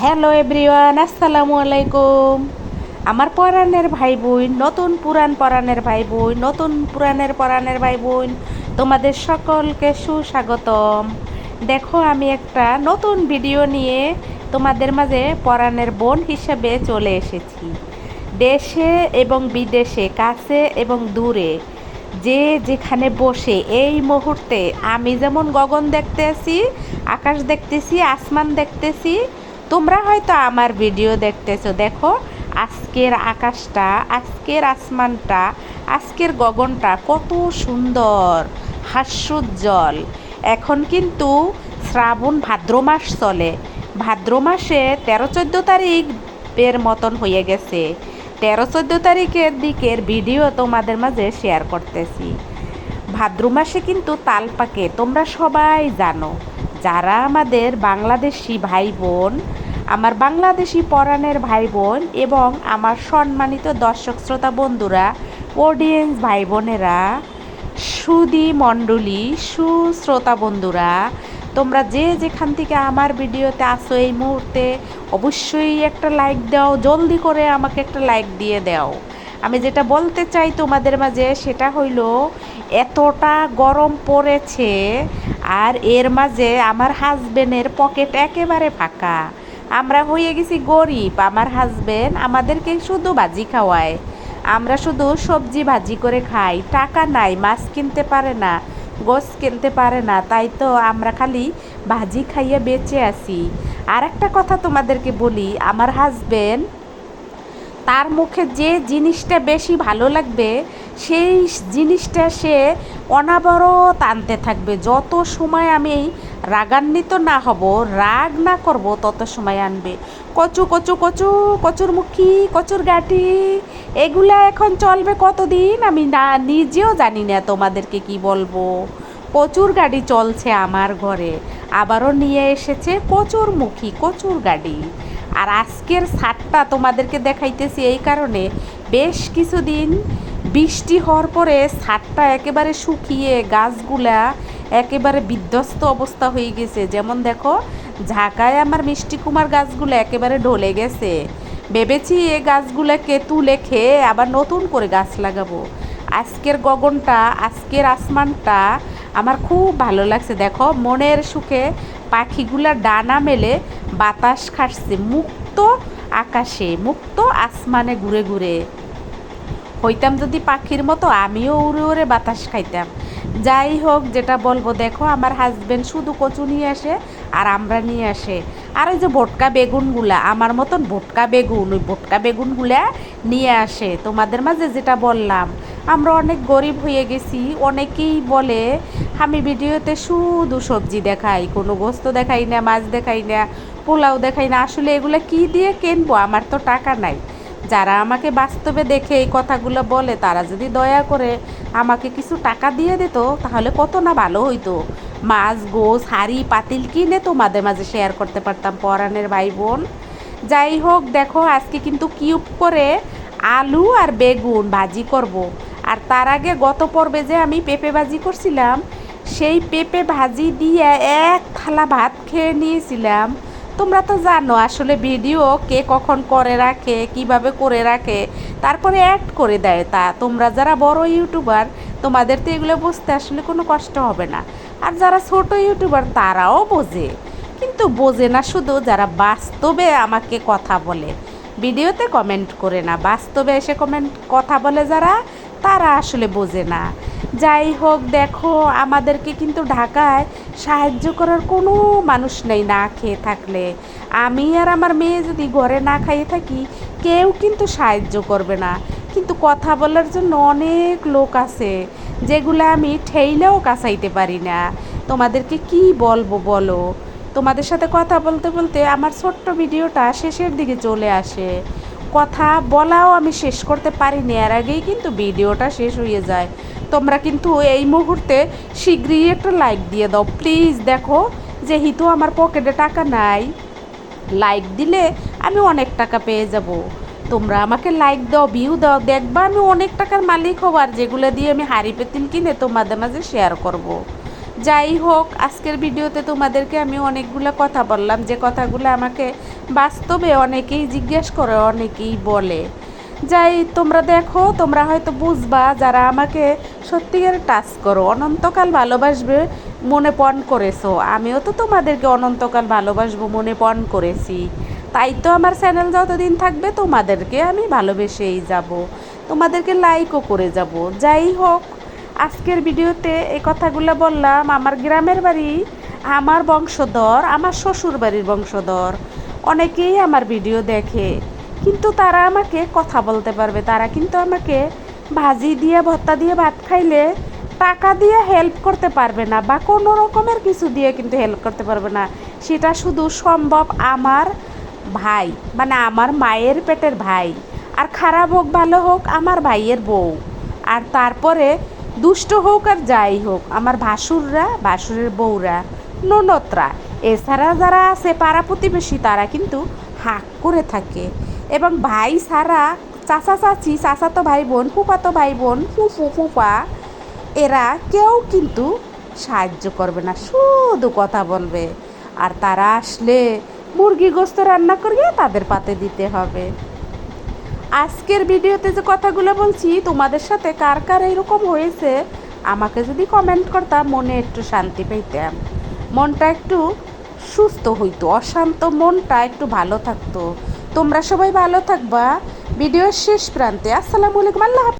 Hello everyone, আসসালামু আলাইকুম। আমার পরাণের ভাই বোন, নতুন পুরাণ পরাণের ভাই বোন, নতুন পুরাণের পরাণের ভাই বোন, তোমাদের সকলকে সুস্বাগতম। দেখো, আমি একটা নতুন ভিডিও নিয়ে তোমাদের মাঝে পরাণের বোন হিসেবে চলে এসেছি। দেশে এবং বিদেশে, কাছে এবং দূরে, যে যেখানে বসে এই মুহূর্তে আমি যেমন গগন দেখতেছি, আকাশ দেখতেছি, আসমান দেখতেছি, তোমরা হয়তো আমার ভিডিও দেখতেছো। দেখো, আজকের আকাশটা, আজকের আসমানটা, আজকের গগনটা কত সুন্দর, হাস্যোজ্জ্বল। এখন কিন্তু শ্রাবণ ভাদ্র মাস চলে। ভাদ্র মাসে 13-14 তারিখের মতন হয়ে গেছে। 13-14 তারিখের দিকের ভিডিও তোমাদের মাঝে শেয়ার করতেছি। ভাদ্র মাসে কিন্তু তাল পাকে, তোমরা সবাই জানো। যারা আমাদের বাংলাদেশি ভাই বোন, আমার বাংলাদেশি পরাণের ভাই বোন এবং আমার সম্মানিত দর্শক শ্রোতা বন্ধুরা, অডিয়েন্স ভাই বোনেরা, সুধী মণ্ডলী, সুশ্রোতা বন্ধুরা, তোমরা যে যেখান থেকে আমার ভিডিওতে আসো এই মুহূর্তে অবশ্যই একটা লাইক দাও। জলদি করে আমাকে একটা লাইক দিয়ে দাও। আমি যেটা বলতে চাই তোমাদের মাঝে সেটা হইল, এতটা গরম পড়েছে আর এর মাঝে আমার হাজবেন্ডের পকেট একেবারে ফাঁকা। আমরা হয়ে গেছি গরিব। আমার হাজবেন্ড আমাদেরকে শুধু ভাজি খাওয়ায়, আমরা শুধু সবজি ভাজি করে খাই। টাকা নাই, মাছ কিনতে পারে না, গোশ কিনতে পারে না, তাই তো আমরা খালি ভাজি খাইয়ে বেঁচে আছি। আর একটা কথা তোমাদেরকে বলি, আমার হাজবেন্ড, তার মুখে যে জিনিসটা বেশি ভালো লাগবে সেই জিনিসটা সে অনাবরত আনতে থাকবে। যত সময় আমি রাগান্বিত না হব, রাগ না করব, তত সময় আনবে। কচু কচু কচু, কচুর মুখী, কচুর গাঁটি, এগুলা এখন চলবে কতদিন আমি না নিজেও জানি না তোমাদেরকে কি বলবো। কচুর গাড়ি চলছে আমার ঘরে। আবারও নিয়ে এসেছে কচুর মুখী, কচুর গাড়ি। আর আজকের ছাদটা তোমাদেরকে দেখাইতেছি এই কারণে, বেশ কিছুদিন বৃষ্টি হওয়ার পরে ছাদটা একেবারে শুকিয়ে গাছগুলা একেবারে বিধ্বস্ত অবস্থা হয়ে গেছে। যেমন দেখো, ঝাঁকায় আমার মিষ্টি কুমার গাছগুলো একেবারে ঢলে গেছে। ভেবেছি এই গাছগুলোকে তুলে খেয়ে আবার নতুন করে গাছ লাগাবো। আজকের গগনটা, আজকের আসমানটা আমার খুব ভালো লাগছে। দেখো, মনের সুখে পাখিগুলা ডানা মেলে বাতাস খাচ্ছে মুক্ত আকাশে, মুক্ত আসমানে ঘুরে ঘুরে। হইতাম যদি পাখির মতো, আমিও উড়ে উড়ে বাতাস খাইতাম। যাই হোক, যেটা বলবো, দেখো আমার হাজবেন্ড শুধু কচু নিয়ে আসে আর আমরা নিয়ে আসে। আর ওই যে ভোটকা বেগুনগুলা, আমার মতন ভোটকা বেগুন, ওই ভোটকা বেগুনগুলা নিয়ে আসে। তোমাদের মাঝে যেটা বললাম, আমরা অনেক গরিব হয়ে গেছি। অনেকেই বলে আমি ভিডিওতে শুধু সবজি দেখাই, কোনো গোস্ত দেখাই না, মাছ দেখাই না, পোলাও দেখাই না। আসলে এগুলো কি দিয়ে কিনবো, আমার তো টাকা নাই। যারা আমাকে বাস্তবে দেখে এই কথাগুলো বলে, তারা যদি দয়া করে আমাকে কিছু টাকা দিয়ে দিত, তাহলে কত না ভালো হইতো। মাছ, গোস, হাঁড়ি পাতিল কিনে তোমাদের মাঝে শেয়ার করতে পারতাম পরাণের ভাই বোন। যাই হোক, দেখো আজকে কিন্তু কিউব করে আলু আর বেগুন ভাজি করব। আর তার আগে গত পর্বে যে আমি পেঁপে ভাজি করছিলাম, সেই পেঁপে ভাজি দিয়ে এক থালা ভাত খেয়ে নিয়েছিলাম। তোমরা তো জানো আসলে ভিডিও কে কখন করে রাখে, কিভাবে করে রাখে, তারপরে অ্যাড করে দেয়। তা তোমরা যারা বড় ইউটিউবার, তোমাদের তো এগুলো বুঝতে আসলে কোনো কষ্ট হবে না। আর যারা ছোট ইউটিউবার তারাও বোঝে, কিন্তু বোঝে না শুধু যারা বাস্তবে আমাকে কথা বলে, ভিডিওতে কমেন্ট করে না, বাস্তবে এসে কথা বলে যারা, তারা আসলে বোঝে না। যাই হোক, দেখো আমাদেরকে কিন্তু ঢাকায় সাহায্য করার কোনো মানুষ নেই না খেয়ে থাকলে। আমি আর আমার মেয়ে যদি ঘরে না খাইয়ে থাকি, কেউ কিন্তু সাহায্য করবে না। কিন্তু কথা বলার জন্য অনেক লোক আছে, যেগুলো আমি ঠেইলেও কাছাইতে পারি না। তোমাদেরকে কি বলবো বলো? তোমাদের সাথে কথা বলতে বলতে আমার ছোট্ট ভিডিওটা শেষের দিকে চলে আসে। কথা বলাও আমি শেষ করতে পারিনি, এর আগেই কিন্তু ভিডিওটা শেষ হয়ে যায়। তোমরা কিন্তু এই মুহূর্তে শীঘ্রই একটা লাইক দিয়ে দাও প্লিজ। দেখো, যেহেতু আমার পকেটে টাকা নাই, লাইক দিলে আমি অনেক টাকা পেয়ে যাব। তোমরা আমাকে লাইক দাও, ভিউ দাও, দেখবা আমি অনেক টাকার মালিক হব। আর যেগুলো দিয়ে আমি হাঁড়ি পেতিল কিনে তোমাদের মাঝে শেয়ার করব। যাই হোক, আজকের ভিডিওতে তোমাদেরকে আমি অনেকগুলো কথা বললাম, যে কথাগুলো আমাকে বাস্তবে অনেকেই জিজ্ঞেস করে, অনেকেই বলে। যাই, তোমরা দেখো, তোমরা হয়তো বুঝবা যারা আমাকে সত্যিকার টাচ করো, অনন্তকাল ভালোবাসবে মনে পণ করেছো। আমিও তো তোমাদেরকে অনন্তকাল ভালোবাসবো মনে পণ করেছি। তাই তো আমার চ্যানেল যতদিন থাকবে তোমাদেরকে আমি ভালোবেসেই যাব, তোমাদেরকে লাইকও করে যাব। যাই হোক, আজকের ভিডিওতে এই কথাগুলো বললাম। আমার গ্রামের বাড়ি, আমার বংশধর, আমার শ্বশুর বাড়ির বংশধর অনেকেই আমার ভিডিও দেখে, কিন্তু তারা আমাকে কথা বলতে পারবে, তারা কিন্তু আমাকে ভাজি দিয়ে ভর্তা দিয়ে ভাত খাইলে টাকা দিয়ে হেল্প করতে পারবে না, বা কোনো রকমের কিছু দিয়ে কিন্তু হেল্প করতে পারবে না। সেটা শুধু সম্ভব আমার ভাই, মানে আমার মায়ের পেটের ভাই, আর খারাপ হোক ভালো হোক আমার ভাইয়ের বউ, আর তারপরে দুষ্ট হোক আর যাই হোক আমার ভাসুররা, ভাসুরের বউরা, ননদরা, এছাড়া যারা আছে পাড়া প্রতিবেশী তারা কিন্তু হাক করে থাকে। এবং ভাই ছাড়া চাচা চাচি, চাচাতো ভাই বোন, ফুফাতো ভাই বোন, ফুফু ফুফা, এরা কেউ কিন্তু সাহায্য করবে না, শুধু কথা বলবে। আর তারা আসলে মুরগি গোস্ত রান্না করিয়ে তাদের পাতে দিতে হবে। আজকের ভিডিওতে যে কথাগুলো বলছি তোমাদের সাথে কার কার এরকম হয়েছে আমাকে যদি কমেন্ট করতাম, মনে একটু শান্তি পেতাম, মনটা একটু সুস্থ হইতো, অশান্ত মনটা একটু ভালো থাকতো। তোমরা সবাই ভালো থাকবা। ভিডিওর শেষ প্রান্তে আসসালামু আলাইকুম, আল্লাহ হাফেজ।